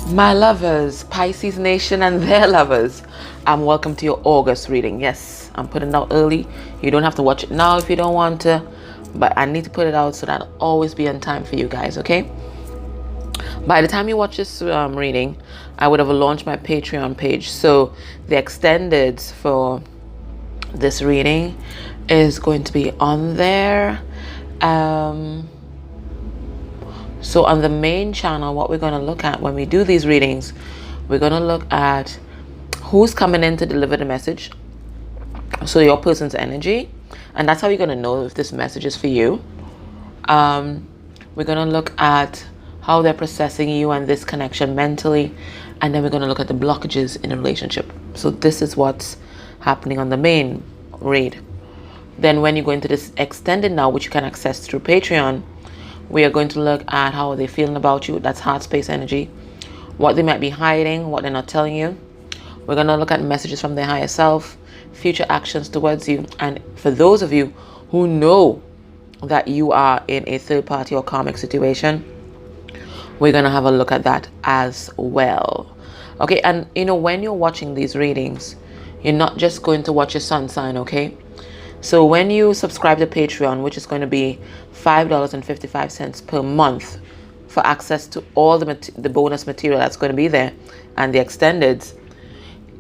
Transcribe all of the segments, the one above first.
My lovers, Pisces Nation and their lovers, welcome to your August reading. Yes, I'm putting it out early. You don't have to watch it now if you don't want to, but I need to put it out so that I'll always be on time for you guys, okay? By the time you watch this reading, I would have launched my Patreon page. So the extendeds for this reading is going to be on there. So on the main channel, what we're going to look at when we do these readings, we're going to look at who's coming in to deliver the message. So your person's energy. And that's how you're going to know if this message is for you. We're going to look at how they're processing you and this connection mentally. And then we're going to look at the blockages in a relationship. So this is what's happening on the main read. Then when you go into this extended now, which you can access through Patreon, we are going to look at how they're feeling about you. That's heart space energy. What they might be hiding, what they're not telling you. We're going to look at messages from their higher self, future actions towards you. And for those of you who know that you are in a third party or karmic situation, we're going to have a look at that as well. Okay, and you know, when you're watching these readings, you're not just going to watch your sun sign, okay? So when you subscribe to Patreon, which is going to be $5.55 per month for access to all the bonus material that's going to be there and the extendeds,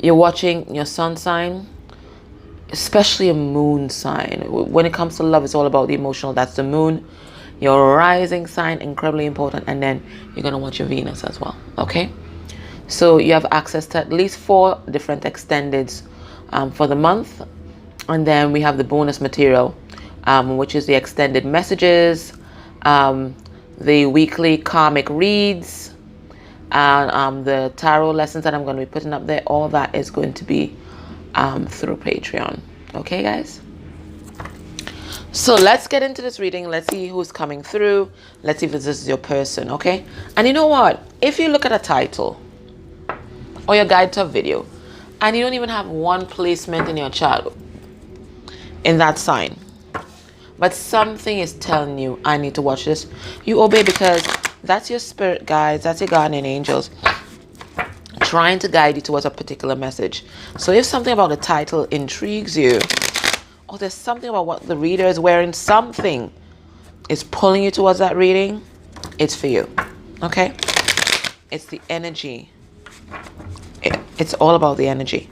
you're watching your sun sign, especially a moon sign. When it comes to love, it's all about the emotional. That's the moon. Your rising sign, incredibly important. And then you're going to watch your Venus as well. Okay? So you have access to at least 4 different extendeds for the month. And then we have the bonus material, which is the extended messages, the weekly karmic reads, and the tarot lessons that I'm going to be putting up there. All that is going to be through Patreon. Okay, guys? So let's get into this reading. Let's see who's coming through. Let's see if this is your person, okay? And you know what? If you look at a title or your guide to a video, and you don't even have one placement in your chart, in that sign, but something is telling you, I need to watch this, you obey, because that's your spirit guides, that's your guardian angels trying to guide you towards a particular message. So if something about the title intrigues you, or there's something about what the reader is wearing, something is pulling you towards that reading, it's for you. Okay? It's the energy. It's all about the energy.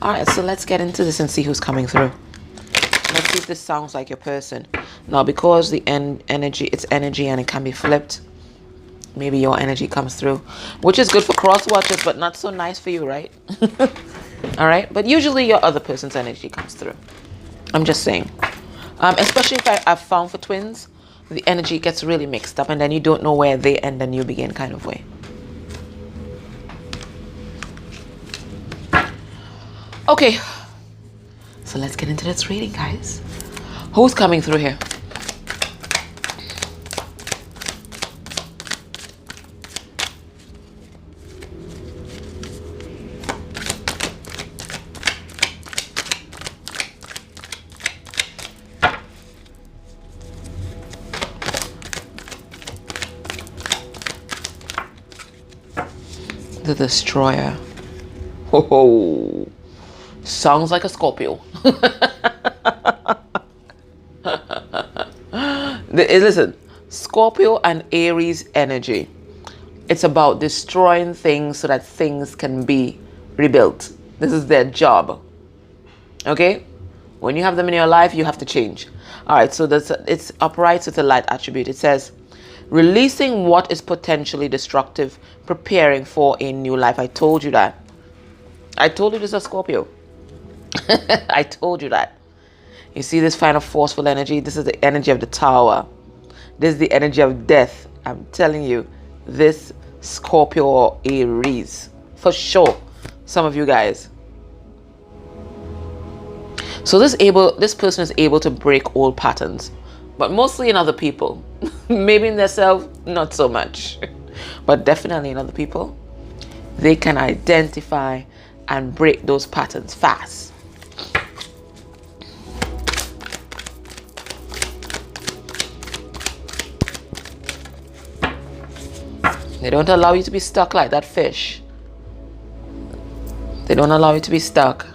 All right, so let's get into this and see who's coming through. Let's see if this sounds like your person. Now, because the energy, it's energy and it can be flipped, maybe your energy comes through, which is good for cross watchers, but not so nice for you, right? All right, but usually your other person's energy comes through. I'm just saying. Especially if I've found for twins, the energy gets really mixed up and then you don't know where they end and you begin, kind of way. Okay. So let's get into this reading, guys. Who's coming through here? The Destroyer. Ho ho. Sounds like a Scorpio. Listen, Scorpio and Aries energy. It's about destroying things so that things can be rebuilt. This is their job. Okay? When you have them in your life, you have to change. All right, so it's upright with a light attribute. It says, releasing what is potentially destructive, preparing for a new life. I told you that. I told you this is a Scorpio. I told you that. You see this kind of forceful energy? This is the energy of the Tower. This is the energy of death. I'm telling you, this Scorpio or Aries, for sure, some of you guys. So this person is able to break old patterns, but mostly in other people. Maybe in themselves, not so much, but definitely in other people. They can identify and break those patterns fast. They don't allow you to be stuck like that fish. They don't allow you to be stuck.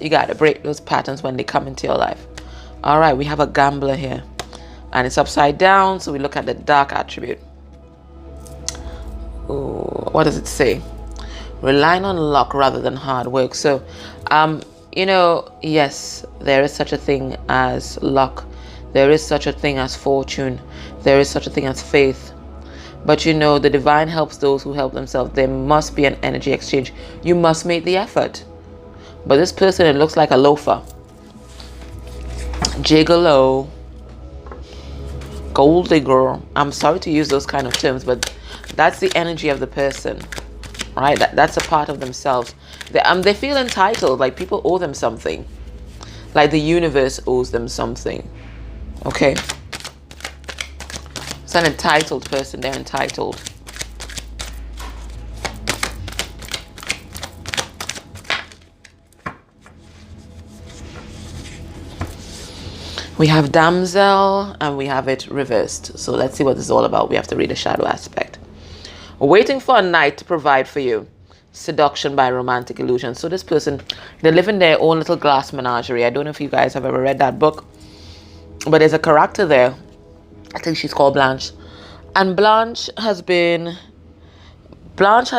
You got to break those patterns when they come into your life. All right, we have a gambler here. And it's upside down, so we look at the dark attribute. Ooh, what does it say? Relying on luck rather than hard work. So, you know, yes, there is such a thing as luck. There is such a thing as fortune. There is such a thing as faith. But you know, the divine helps those who help themselves. There must be an energy exchange. You must make the effort. But this person, it looks like a loafer. Gigolo. Gold digger. I'm sorry to use those kind of terms, but that's the energy of the person. Right? That's a part of themselves. They feel entitled, like people owe them something. Like the universe owes them something. Okay? It's an entitled person. They're entitled. We have damsel and we have it reversed. So let's see what this is all about. We have to read the shadow aspect. Waiting for a night to provide for you. Seduction by romantic illusion. So this person, they live in their own little glass menagerie. I don't know if you guys have ever read that book, but there's a character there. I think she's called Blanche. And Blanche had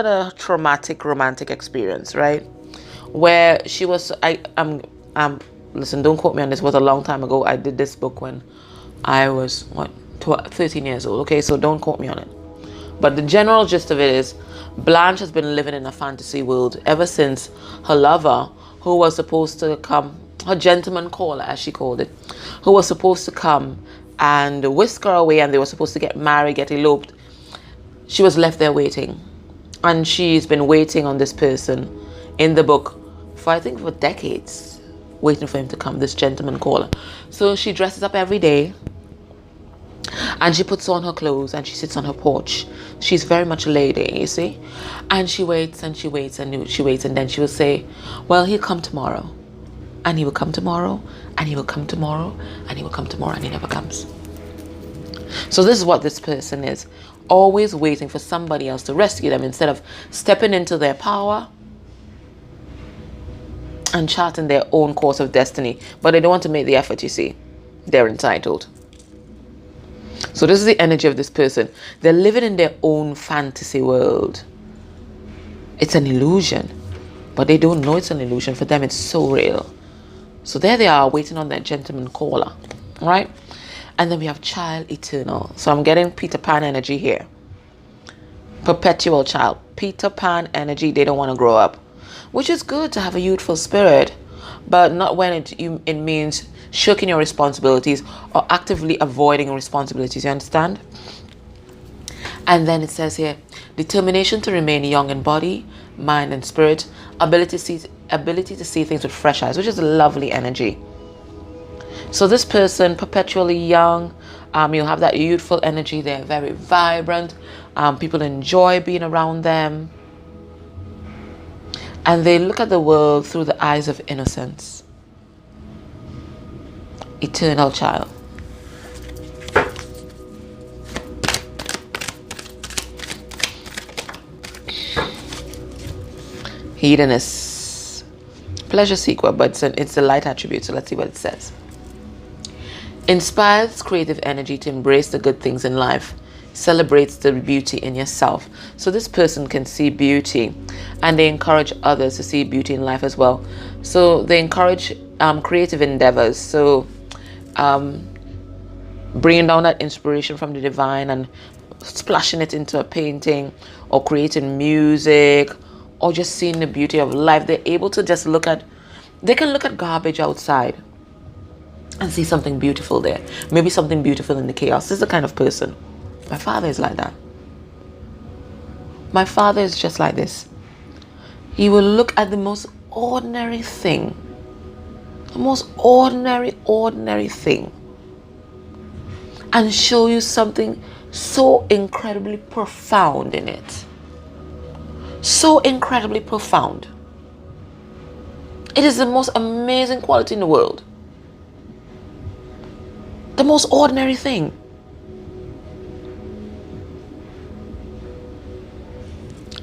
a traumatic romantic experience, right? Where she was, listen, don't quote me on this. It was a long time ago. I did this book when I was, 13 years old. Okay, so don't quote me on it. But the general gist of it is, Blanche has been living in a fantasy world ever since her lover, who was supposed to come, her gentleman caller, as she called it, who was supposed to come and whisk her away, and they were supposed to get married, get eloped. She was left there waiting. And she's been waiting on this person in the book for decades, waiting for him to come, this gentleman caller. So she dresses up every day and she puts on her clothes and she sits on her porch. She's very much a lady, you see. And she waits and she waits and she waits, and then she will say, well, he'll come tomorrow. And he will come tomorrow, and he will come tomorrow, and he will come tomorrow, and he never comes. So this is what this person is. Always waiting for somebody else to rescue them instead of stepping into their power and charting their own course of destiny. But they don't want to make the effort, you see. They're entitled. So this is the energy of this person. They're living in their own fantasy world. It's an illusion, but they don't know it's an illusion. For them, it's so real. So there they are, waiting on that gentleman caller, right? And then we have child eternal. So I'm getting Peter Pan energy here. Perpetual child. Peter Pan energy. They don't want to grow up, which is good to have a youthful spirit, but not when it means shirking your responsibilities or actively avoiding responsibilities. You understand? And then it says here, determination to remain young in body, mind, and spirit. Ability to see things with fresh eyes, which is a lovely energy. So this person, perpetually young, you have that youthful energy. They're very vibrant. People enjoy being around them. And they look at the world through the eyes of innocence. Eternal child. Hedonist. Pleasure seeker, but it's a light attribute. So let's see what it says. Inspires creative energy to embrace the good things in life. Celebrates the beauty in yourself. So this person can see beauty, and they encourage others to see beauty in life as well. So they encourage creative endeavors. So bringing down that inspiration from the divine and splashing it into a painting, or creating music, or just seeing the beauty of life. They're able to just they can look at garbage outside and see something beautiful there. Maybe something beautiful in the chaos. This is the kind of person. My father is like that. My father is just like this. He will look at the most ordinary thing. The most ordinary thing. And show you something so incredibly profound in it. So incredibly profound. It is the most amazing quality in the world. The most ordinary thing.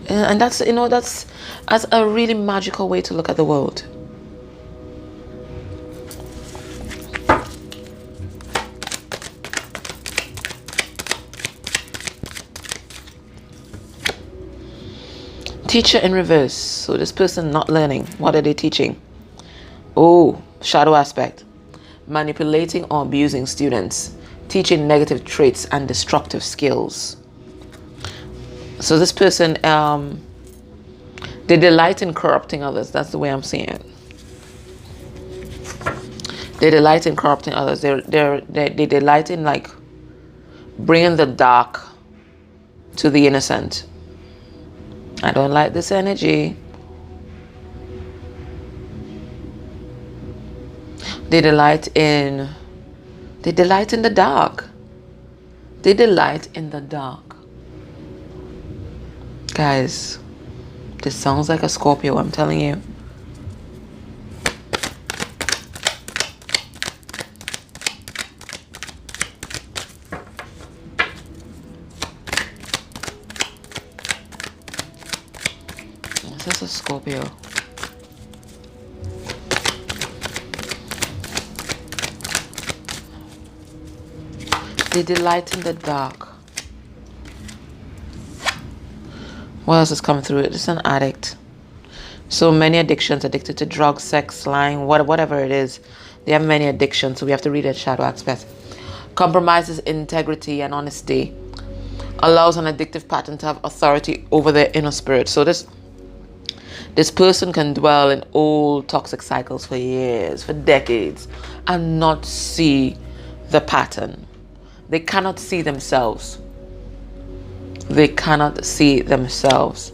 And that's, that's a really magical way to look at the world. Teacher in reverse. So this person not learning. What are they teaching? Oh, shadow aspect. Manipulating or abusing students. Teaching negative traits and destructive skills. So this person, they delight in corrupting others. That's the way I'm seeing it. They delight in corrupting others. They delight in like bringing the dark to the innocent. I don't like this energy. They delight in the dark. They delight in the dark. Guys, this sounds like a Scorpio, I'm telling you. This is a Scorpio. They delight in the dark. What else is coming through it? It's an addict. So many addictions, addicted to drugs, sex, lying, whatever it is. They have many addictions, so we have to read that shadow aspect. Compromises integrity and honesty. Allows an addictive pattern to have authority over their inner spirit. So this person can dwell in old toxic cycles for years, for decades, and not see the pattern. They cannot see themselves. They cannot see themselves.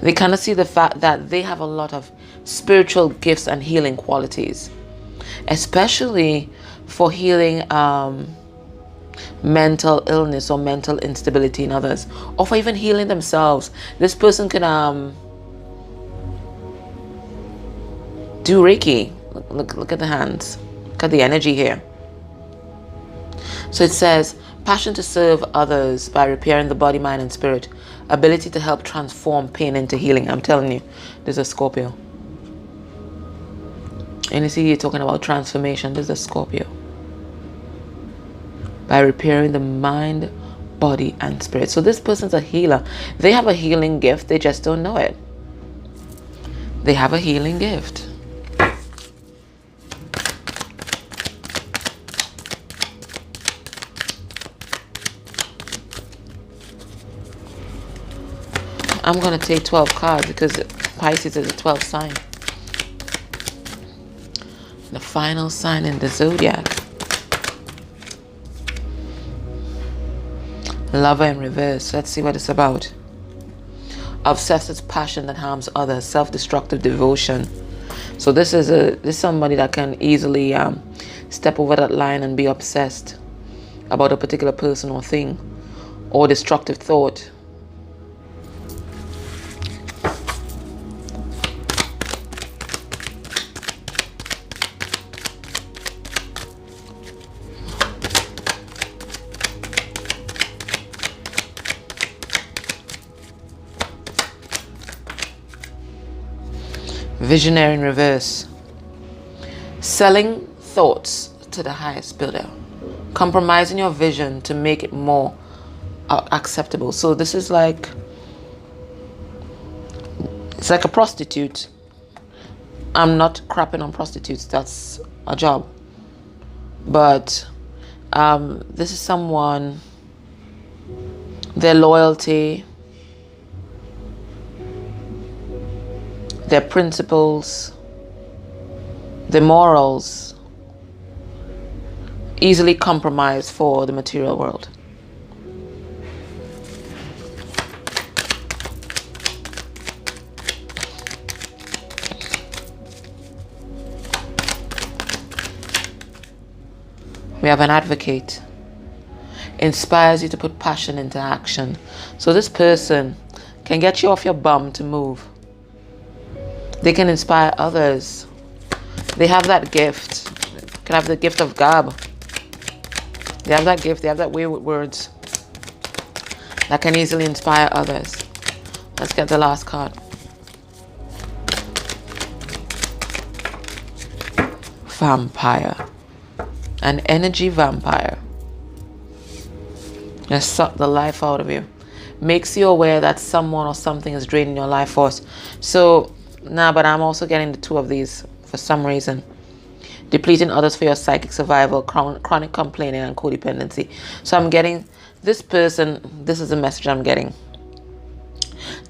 They cannot see the fact that they have a lot of spiritual gifts and healing qualities, especially for healing mental illness or mental instability in others, or for even healing themselves. This person can do Reiki. Look at the hands. Look at the energy here. So it says, passion to serve others by repairing the body, mind, and spirit. Ability to help transform pain into healing. I'm telling you, there's a Scorpio. And you see, you're talking about transformation. There's a Scorpio. By repairing the mind, body, and spirit. So this person's a healer. They have a healing gift. They just don't know it. They have a healing gift. I'm going to take 12 cards because Pisces is a 12 sign. The final sign in the zodiac. Lover in reverse. Let's see what it's about. Obsessive passion that harms others. Self-destructive devotion. So this is somebody that can easily step over that line and be obsessed about a particular person or thing, or destructive thought. Visionary in reverse. Selling thoughts to the highest bidder. Compromising your vision to make it more acceptable. So this is like, it's like a prostitute. I'm not crapping on prostitutes. That's a job. But this is someone, their loyalty, their principles, their morals, easily compromised for the material world. We have an advocate. Inspires you to put passion into action. So this person can get you off your bum to move. They can inspire others. They have that gift. Can have the gift of gab. They have that gift. They have that way with words. that can easily inspire others. Let's get the last card. Vampire. An energy vampire. Just suck the life out of you. Makes you aware that someone or something is draining your life force. So, but I'm also getting the two of these for some reason. Depleting others for your psychic survival, chronic complaining, and codependency. So I'm getting this person, this is the message I'm getting.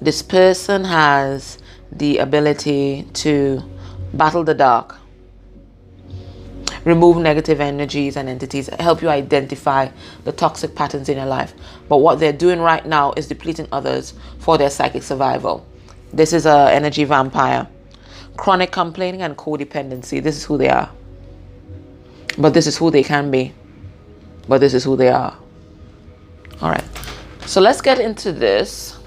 This person has the ability to battle the dark, remove negative energies and entities, help you identify the toxic patterns in your life. But what they're doing right now is depleting others for their psychic survival. This is an energy vampire. Chronic complaining and codependency. This is who they are. But this is who they can be. But this is who they are. All right. So let's get into this.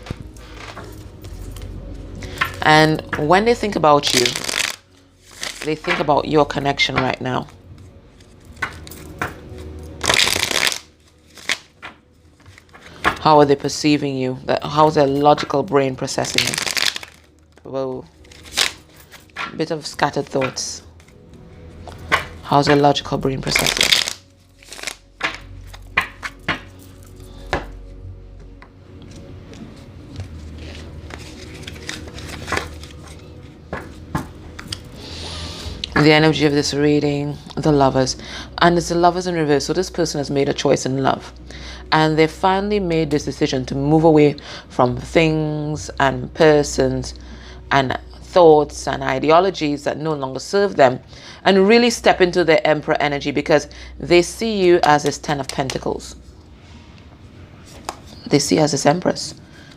And when they think about you, they think about your connection right now. How are they perceiving you? How's their logical brain processing it? Whoa. Bit of scattered thoughts. How's their logical brain processing? The energy of this reading, the Lovers. And it's the Lovers in reverse. So this person has made a choice in love. And they finally made this decision to move away from things and persons and thoughts and ideologies that no longer serve them, and really step into their Emperor energy, because they see you as this 10 of Pentacles. They see you as this Empress.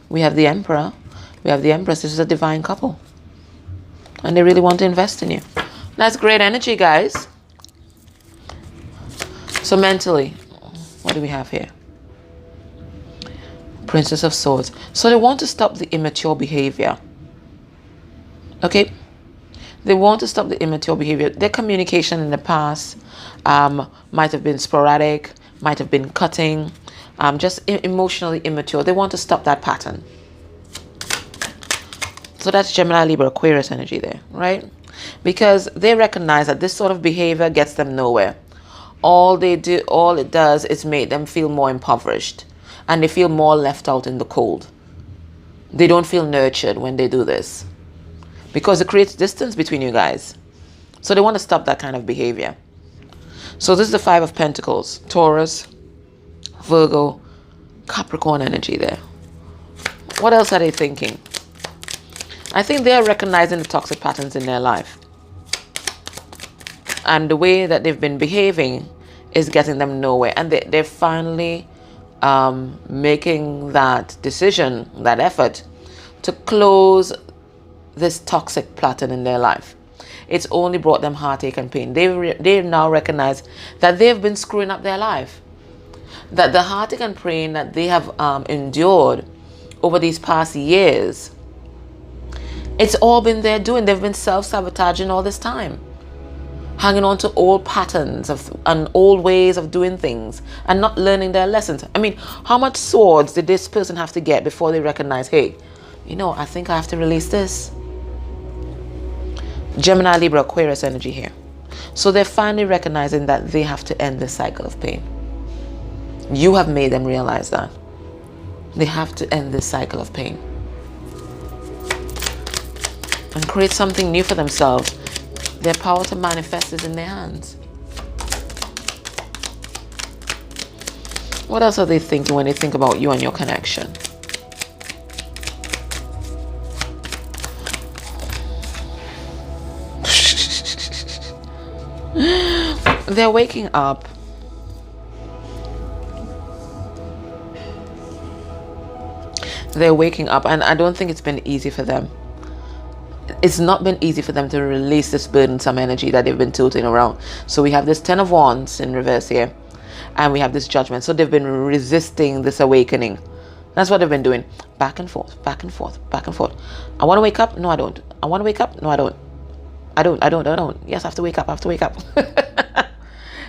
We have the Emperor. We have the Empress. This is a divine couple. And they really want to invest in you. That's great energy, guys. So mentally, what do we have here? Princess of Swords. So they want to stop the immature behavior. Okay? They want to stop the immature behavior. Their communication in the past might have been sporadic, might have been cutting, just emotionally immature. They want to stop that pattern. So that's Gemini, Libra, Aquarius energy there, right? Because they recognize that this sort of behavior gets them nowhere. All it does is make them feel more impoverished, and they feel more left out in the cold. They don't feel nurtured when they do this, because it creates distance between you guys. So they want to stop that kind of behavior. So this is the 5 of Pentacles, Taurus, Virgo, Capricorn energy there. What else are they thinking? I think they are recognizing the toxic patterns in their life. And the way that they've been behaving is getting them nowhere. And they're finally making that decision, that effort to close this toxic pattern in their life. It's only brought them heartache and pain. They now recognize that they've been screwing up their life. That the heartache and pain that they have endured over these past years, it's all been their doing. They've been self-sabotaging all this time, hanging on to old patterns and old ways of doing things and not learning their lessons. I mean, how much swords did this person have to get before they recognize, hey, I think I have to release this? Gemini, Libra, Aquarius energy here. So they're finally recognizing that they have to end this cycle of pain. You have made them realize that. They have to end this cycle of pain and create something new for themselves. Their power to manifest is in their hands. What else are they thinking when they think about you and your connection? They're waking up. They're waking up, and I don't think it's been easy for them. It's not been easy for them to release this burdensome energy that they've been tilting around. So we have this 10 of Wands in reverse here, and we have this Judgment. So they've been resisting this awakening. That's what they've been doing. Back and forth, back and forth, back and forth. I want to wake up. No, I don't. I want to wake up. No, I don't. I don't. Yes, I have to wake up. I have to wake up.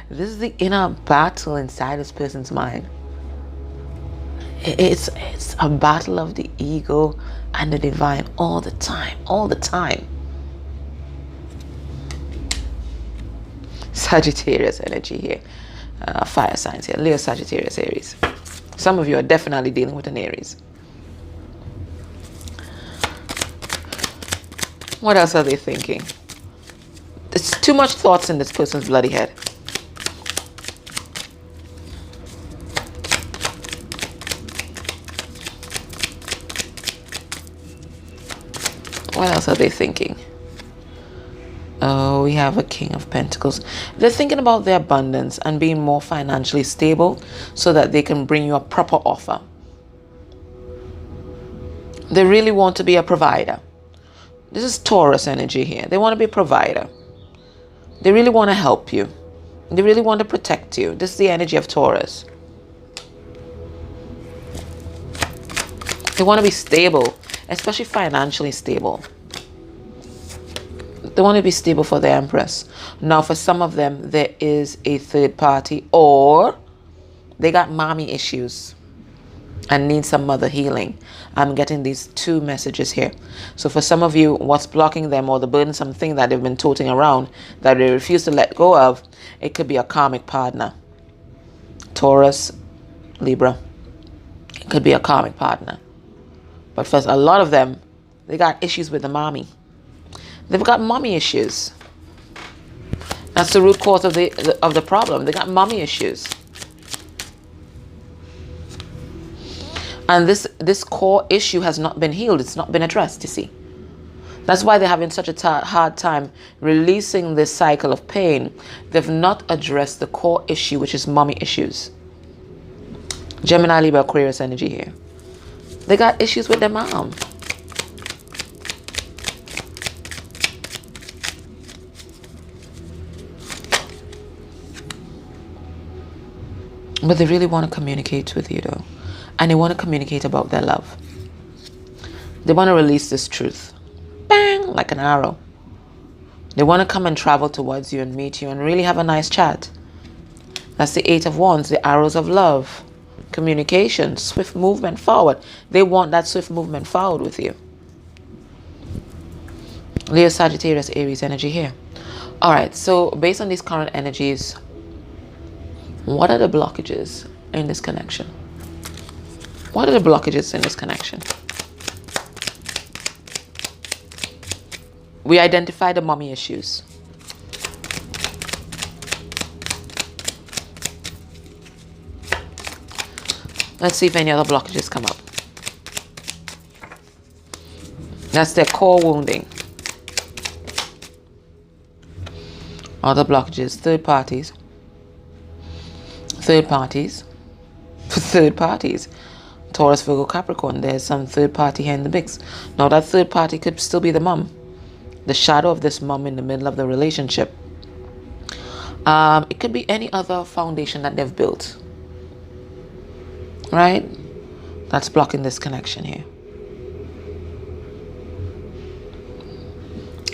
This is the inner battle inside this person's mind. It's a battle of the ego and the divine all the time, all the time. Sagittarius energy here. Fire signs here. Leo, Sagittarius, Aries. Some of you are definitely dealing with an Aries. What else are they thinking? There's too much thoughts in this person's bloody head. What else are they thinking? Oh, we have a King of Pentacles. They're thinking about their abundance and being more financially stable so that they can bring you a proper offer. They really want to be a provider. This is Taurus energy here. They want to be a provider. They really want to help you. They really want to protect you. This is the energy of Taurus. They want to be stable, especially financially stable. They want to be stable for the Empress. Now, for some of them, there is a third party, or they got mommy issues and need some mother healing. I'm getting these two messages here. So for some of you, what's blocking them, or the burdensome thing that they've been toting around that they refuse to let go of, it could be a karmic partner. Taurus, Libra. It could be a karmic partner. But for a lot of them, they got issues with the mommy. They've got mommy issues. That's the root cause of the problem. They got mommy issues. And this core issue has not been healed. It's not been addressed, you see. That's why they're having such a hard time releasing this cycle of pain. They've not addressed the core issue, which is mommy issues. Gemini, Libra, Aquarius energy here. They got issues with their mom. But they really want to communicate with you, though. And they want to communicate about their love. They want to release this truth. Bang! Like an arrow. They want to come and travel towards you and meet you and really have a nice chat. That's the Eight of Wands, the arrows of love. Communication, swift movement forward. They want that swift movement forward with you. Leo, Sagittarius, Aries energy here. Alright, so based on these current energies, what are the blockages in this connection? What are the blockages in this connection? We identify the mommy issues. Let's see if any other blockages come up. That's their core wounding. Other blockages, third parties. Third parties. Third parties. Taurus, Virgo, Capricorn. There's some third party here in the mix. Now that third party could still be the mom. The shadow of this mom in the middle of the relationship. It could be any other foundation that they've built. Right? That's blocking this connection here.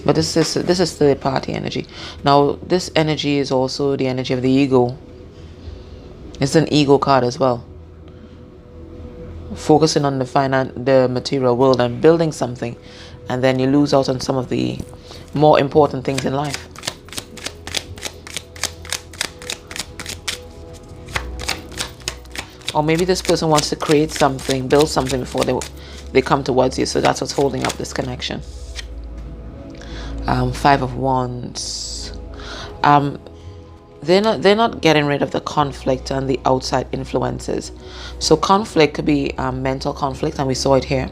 But this is third party energy. Now this energy is also the energy of the ego. It's an ego card as well. Focusing on the material world and building something, and then you lose out on some of the more important things in life. Or maybe this person wants to create something, build something before they come towards you. So that's what's holding up this connection. Five of Wands. They're not getting rid of the conflict and the outside influences. So conflict could be mental conflict, and we saw it here.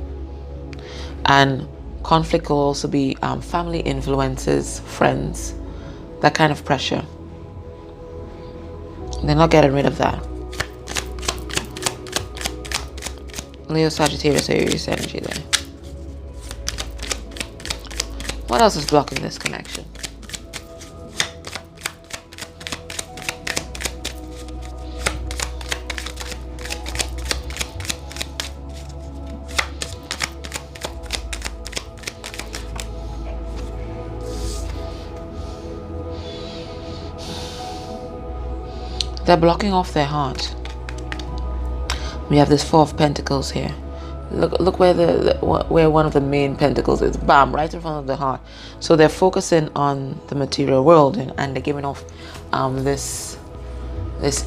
And conflict could also be family influences, friends, that kind of pressure. They're not getting rid of that. Leo, Sagittarius, Aries energy there. What else is blocking this connection? They're blocking off their heart. We have this Four of Pentacles here. Look where where one of the main pentacles is. Bam, right in front of the heart. So they're focusing on the material world, and they're giving off this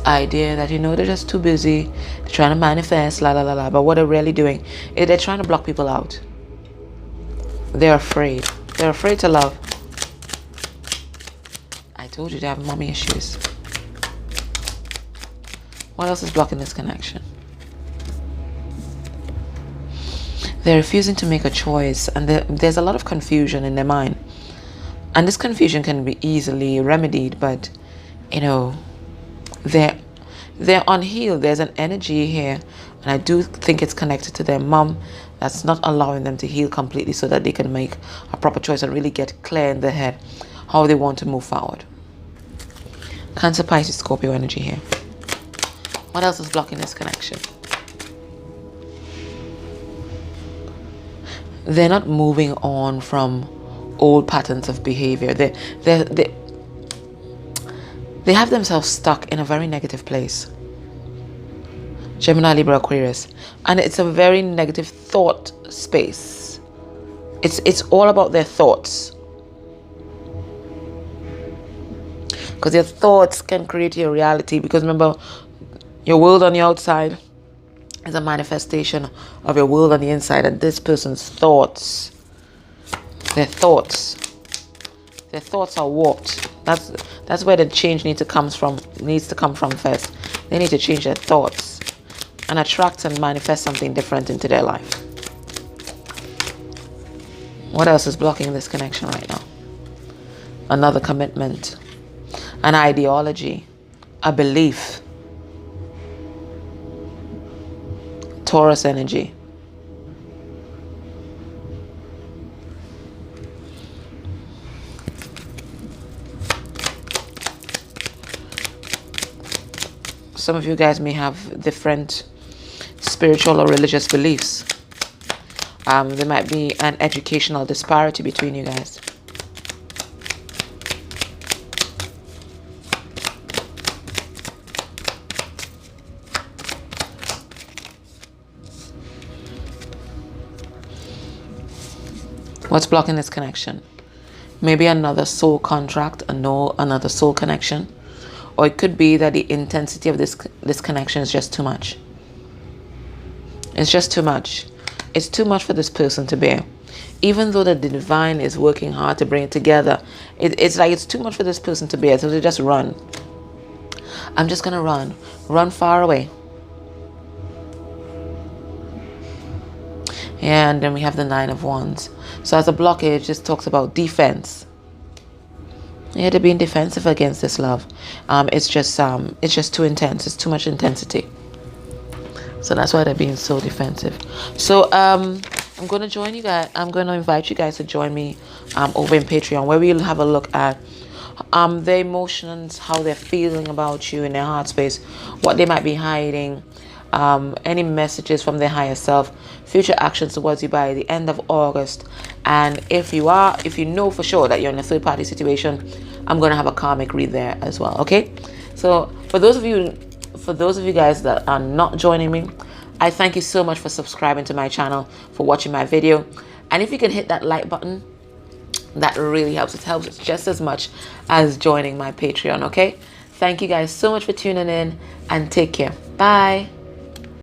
idea that, you know, they're just too busy. They're trying to manifest, la la la la. But what they're really doing is they're trying to block people out. They're afraid. They're afraid to love. I told you they have mommy issues. What else is blocking this connection? They're refusing to make a choice, and there's a lot of confusion in their mind. And this confusion can be easily remedied, but, you know, they're unhealed. There's an energy here, and I do think it's connected to their mom that's not allowing them to heal completely so that they can make a proper choice and really get clear in their head how they want to move forward. Cancer, Pisces, Scorpio energy here. What else is blocking this connection? They're not moving on from old patterns of behavior. They have themselves stuck in a very negative place. Gemini, Libra, Aquarius. And it's a very negative thought space. It's all about their thoughts. Because your thoughts can create your reality. Because remember, your world on the outside is a manifestation of your world on the inside, and this person's thoughts, their thoughts are warped. That's where the change needs to come from first. They need to change their thoughts and attract and manifest something different into their life. What else is blocking this connection right now? Another commitment, an ideology, a belief. Taurus energy. Some of you guys may have different spiritual or religious beliefs. There might be an educational disparity between you guys. What's blocking this connection? Maybe another soul contract, another soul connection. Or it could be that the intensity of this connection is just too much. It's just too much. It's too much for this person to bear. Even though the divine is working hard to bring it together, it's like it's too much for this person to bear. So they just run. I'm just going to run. Run far away. And then we have the Nine of Wands. So as a blockage, this talks about defense. Yeah, they're being defensive against this love. It's just too intense. It's too much intensity. So that's why they're being so defensive. So I'm going to join you guys. I'm going to invite you guys to join me over in Patreon, where we'll have a look at their emotions, how they're feeling about you in their heart space, what they might be hiding, any messages from their higher self, future actions towards you by the end of August. And if you know for sure that you're in a third party situation, I'm going to have a karmic read there as well. Okay, so for those of you guys that are not joining me, I thank you so much for subscribing to my channel, for watching my video. And if you can hit that like button, that really helps. It helps just as much as joining my Patreon. Okay, thank you guys so much for tuning in, and take care. Bye.